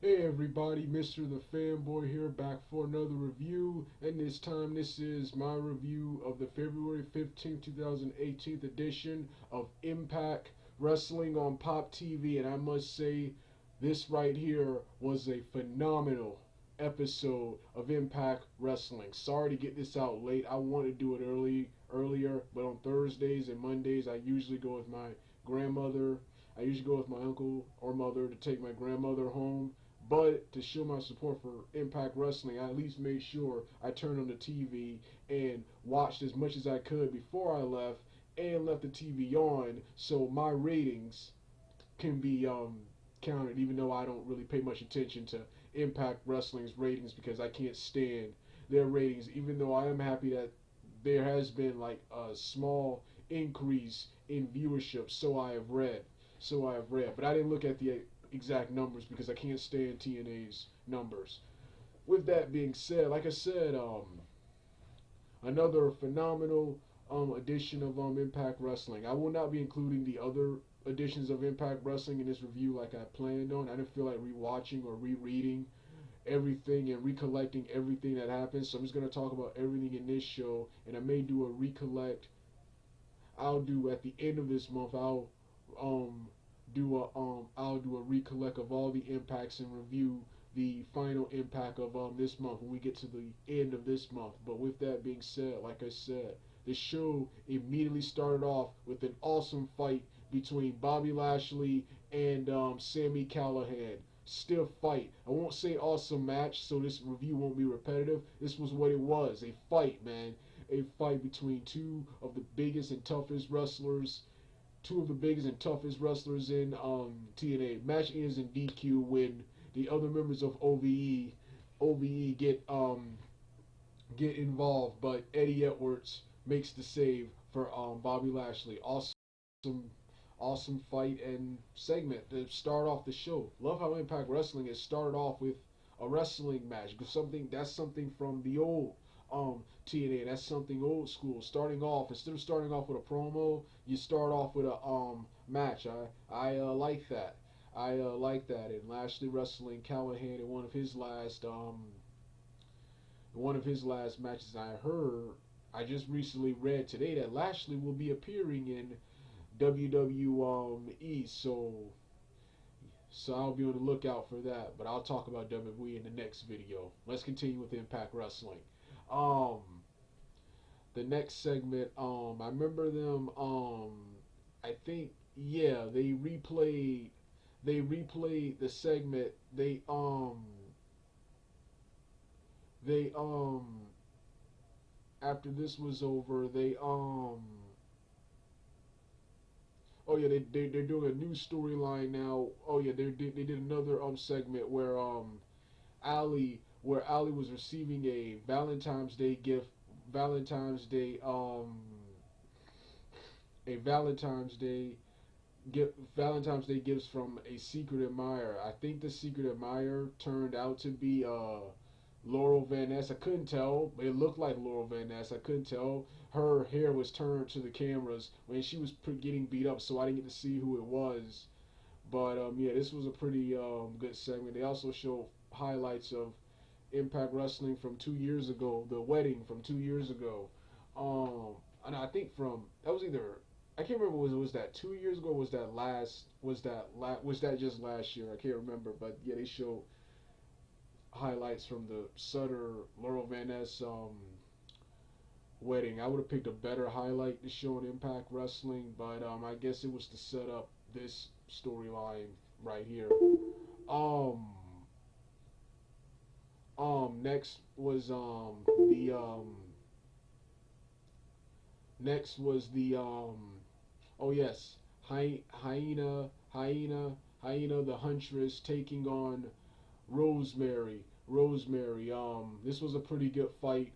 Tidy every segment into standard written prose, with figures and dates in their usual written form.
Hey everybody, Mr. The Fanboy here, back for another review, and this time this is my review of the February 15th, 2018 edition of Impact Wrestling on Pop TV, and I must say, this right here was a phenomenal episode of Impact Wrestling. Sorry to get this out late. I wanted to do it earlier, but on Thursdays and Mondays I usually go with my grandmother. I usually go with my uncle or mother to take my grandmother home. But to show my support for Impact Wrestling, I at least made sure I turned on the TV and watched as much as I could before I left, and left the TV on so my ratings can be counted, even though I don't really pay much attention to Impact Wrestling's ratings because I can't stand their ratings, even though I am happy that there has been like a small increase in viewership, so I have read. But I didn't look at the exact numbers because I can't stand TNA's numbers. With that being said, like I said, another phenomenal edition of Impact Wrestling. I will not be including the other editions of Impact Wrestling in this review like I planned on. I didn't feel like rewatching or rereading everything and recollecting everything that happened. So I'm just gonna talk about everything in this show, and I may do a recollect. I'll do at the end of this month. Um I'll do a recollect of all the impacts and review the final impact of this month when we get to the end of this month. But with that being said, like I said, the show immediately started off with an awesome fight between Bobby Lashley and Sami Callihan. Stiff fight. I won't say awesome match, so this review won't be repetitive. This was what it was, a fight, man. A fight between two of the biggest and toughest wrestlers in TNA. Match ends in DQ when the other members of OVE get involved, but Eddie Edwards makes the save for Bobby Lashley. Awesome fight and segment to start off the show. Love how Impact Wrestling has started off with a wrestling match. Something from the old TNA. That's something old school. Starting off, instead of starting off with a promo, you start off with a match. I like that. I like that. And Lashley wrestling Callahan in one of his last matches. I just recently read today that Lashley will be appearing in WWE. So I'll be on the lookout for that. But I'll talk about WWE in the next video. Let's continue with Impact Wrestling. Um, the next segment, I remember them, I think, yeah, they replayed the segment, they, after this was over, oh yeah, they're doing a new storyline now. Oh yeah, they did another, segment where, Ali was receiving a Valentine's Day a Valentine's Day gifts from a secret admirer. I think the secret admirer turned out to be Laurel Van Ness. I couldn't tell, but it looked like Laurel Van Ness. I couldn't tell. Her hair was turned to the cameras when she was getting beat up, so I didn't get to see who it was. But yeah, this was a pretty good segment. They also show highlights of Impact Wrestling from 2 years ago, the wedding from 2 years ago. And I think that was either, I can't remember, was that 2 years ago? Or was that just last year? I can't remember, but yeah, they show highlights from the Sutter Laurel Van Ness wedding. I would have picked a better highlight to show in Impact Wrestling, but I guess it was to set up this storyline right here. Um, next was the oh yes, Hyena the Huntress taking on Rosemary. This was a pretty good fight.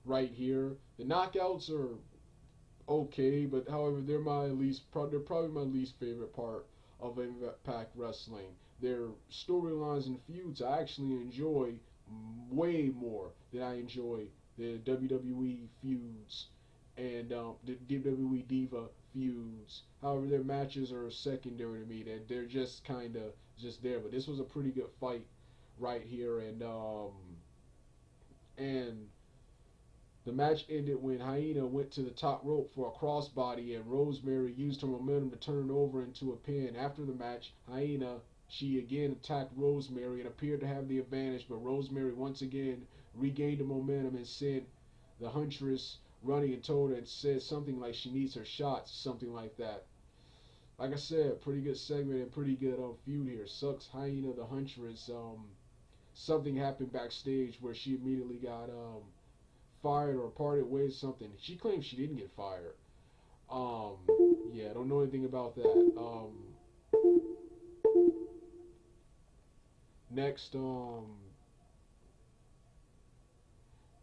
Right here, the knockouts are okay, but however, they're probably my least favorite part of Impact Wrestling. Their storylines and feuds I actually enjoy way more than I enjoy the WWE feuds and the WWE Diva feuds. However, their matches are secondary to me. They're just kind of just there. But this was a pretty good fight right here, and the match ended when Hyena went to the top rope for a crossbody, and Rosemary used her momentum to turn it over into a pin. After the match, Hyena, she again attacked Rosemary and appeared to have the advantage, but Rosemary once again regained the momentum and sent the Huntress running and told her and said something like she needs her shots, something like that. Like I said, pretty good segment and pretty good feud here. Sucks Hyena the Huntress. Something happened backstage where she immediately got fired or parted ways. Something. She claims she didn't get fired. Um, yeah, I don't know anything about that. Next,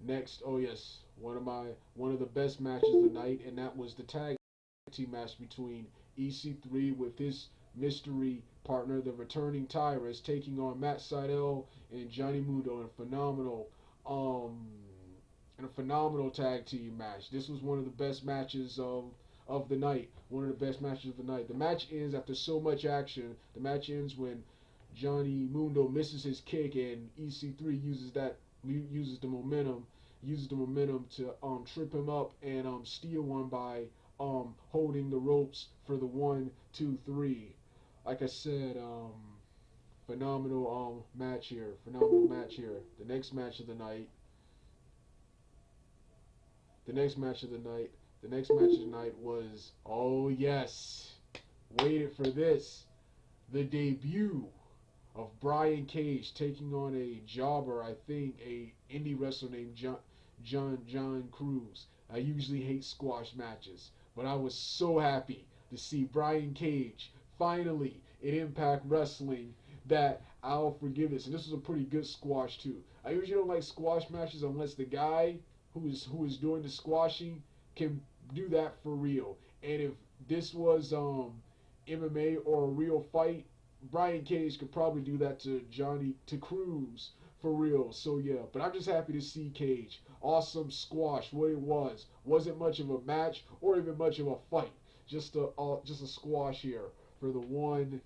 next. Oh yes, one of the best matches of the night, and that was the tag team match between EC3 with his mystery partner, the returning Tyrus, taking on Matt Sydal and Johnny Mundo um, in a phenomenal tag team match. This was one of the best matches of the night. One of the best matches of the night. The match ends after so much action. The match ends when Johnny Mundo misses his kick and EC3 uses the momentum to trip him up and steal one by holding the ropes for the 1, 2, 3. Like I said, phenomenal match here. Phenomenal match here. The next match of the night. The next match of the night. The next match of the night was, oh yes, waited for this, the debut of Brian Cage taking on a jobber, I think a indie wrestler named John Cruz. I usually hate squash matches, but I was so happy to see Brian Cage finally in Impact Wrestling that I'll forgive this. And this was a pretty good squash too. I usually don't like squash matches unless the guy who is doing the squashing can do that for real. And if this was MMA or a real fight, Brian Cage could probably do that to Cruz for real. So yeah, but I'm just happy to see Cage. Awesome squash, what it was. Wasn't much of a match or even much of a fight. Just a squash here for the 1,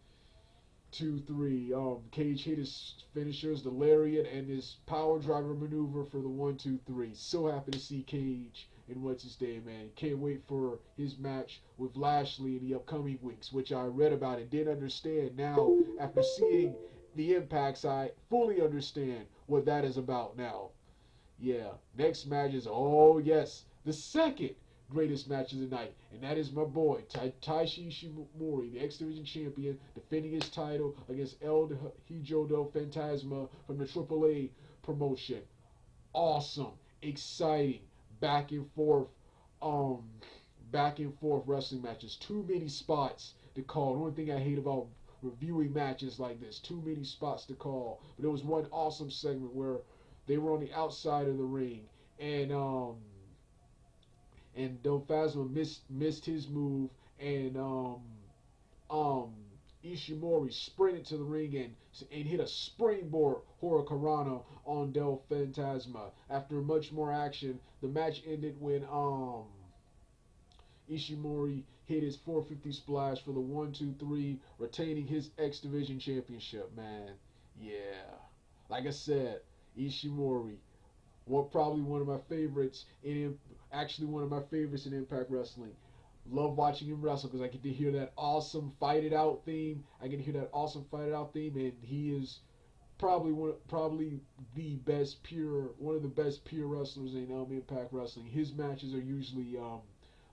2, 3. Cage hit his finishers, the lariat and his power driver maneuver for the 1, 2, 3. So happy to see Cage in what's his name, man. Can't wait for his match with Lashley in the upcoming weeks, which I read about and didn't understand. Now, after seeing the impacts, I fully understand what that is about now. Yeah, next match is, oh yes, the second greatest match of the night, and that is my boy Taishi Ishimori, the X Division champion, defending his title against El Hijo del Fantasma from the AAA promotion. Awesome, exciting, back and forth, um, back and forth wrestling matches. Too many spots to call. The only thing I hate about reviewing matches like this, too many spots to call. But there was one awesome segment where they were on the outside of the ring, and Del Phasma missed his move, and um, Ishimori sprinted to the ring and hit a springboard Hurricanrana on Del Fantasma. After much more action, the match ended when Ishimori hit his 450 splash for the 1, 2, 3, retaining his X Division championship. Man, yeah, like I said, Ishimori, probably one of my favorites actually one of my favorites in Impact Wrestling. Love watching him wrestle because I get to hear that awesome fight it out theme. And he is probably one of the best pure wrestlers in Impact Wrestling. His matches are usually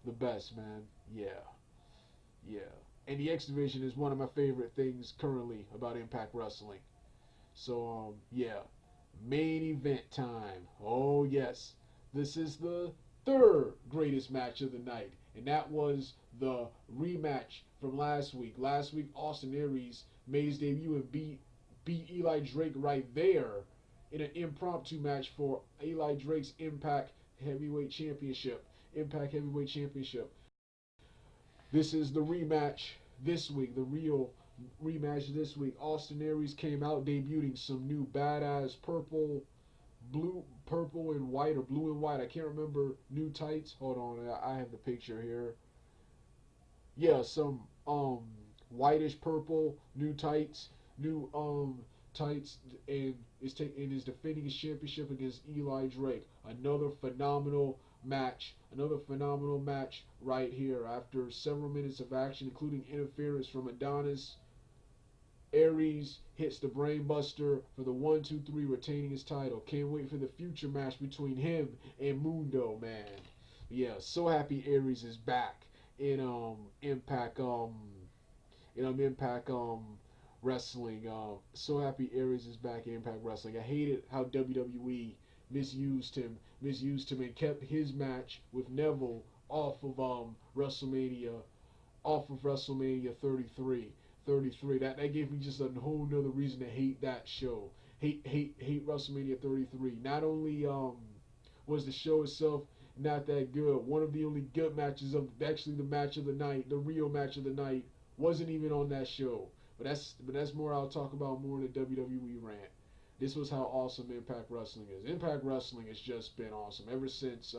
the best, man. Yeah, yeah. And the X Division is one of my favorite things currently about Impact Wrestling. So yeah, main event time. Oh yes, this is the third greatest match of the night, and that was the rematch from last week. Last week, Austin Aries made his debut and beat Eli Drake right there in an impromptu match for Eli Drake's Impact Heavyweight Championship. This is the rematch this week, the real rematch this week. Austin Aries came out debuting some new badass purple and white or blue and white. I can't remember new tights. Hold on, I have the picture here. yeah, some whitish purple new tights, new tights, and is defending his championship against Eli Drake. Another phenomenal match right here. After several minutes of action, including interference from Adonis, Aries hits the brainbuster for the 1-2-3, retaining his title. Can't wait for the future match between him and Mundo, man. Yeah, so happy Aries is back in Impact Impact Wrestling. So happy Aries is back in Impact Wrestling. I hated how WWE misused him and kept his match with Neville WrestleMania off of WrestleMania 33. That gave me just a whole nother reason to hate that show. Hate WrestleMania 33. Not only was the show itself not that good, one of the only good matches of actually the match of the night, the real match of the night, wasn't even on that show. But that's more I'll talk about more in the WWE rant. This was how awesome Impact Wrestling is. Impact Wrestling has just been awesome ever since.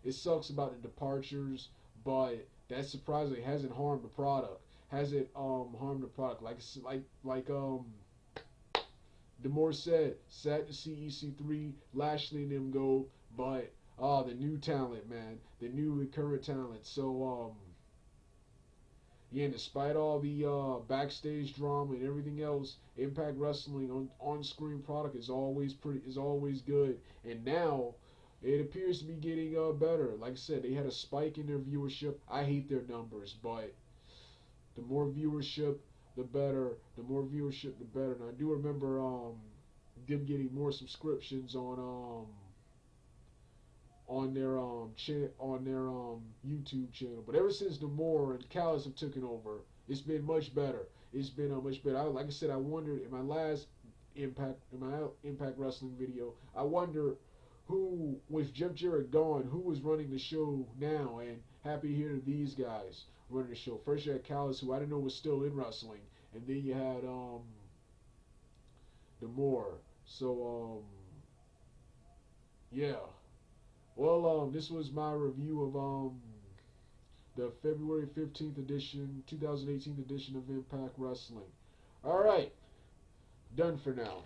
It sucks about the departures, but that surprisingly hasn't harmed the product. Hasn't harmed the product. Like Demore said, sad to see EC3, Lashley and them go, but the new talent, man, the new and current talent. So yeah, and despite all the backstage drama and everything else, Impact Wrestling on screen product is always good. And now it appears to be getting better. Like I said, they had a spike in their viewership. I hate their numbers, but the more viewership, the better. The more viewership, the better. And I do remember them getting more subscriptions on their YouTube channel. But ever since Demore and Callis have taken over, it's been much better. It's been much better. Like I said, I wondered in my last Impact Wrestling video, I wonder who, with Jeff Jarrett gone, who was running the show now. And happy to hear these guys running the show. First you had Callis, who I didn't know was still in wrestling, and then you had Demore. So yeah. Well, this was my review of the February 15th edition, 2018 edition of Impact Wrestling. All right, done for now.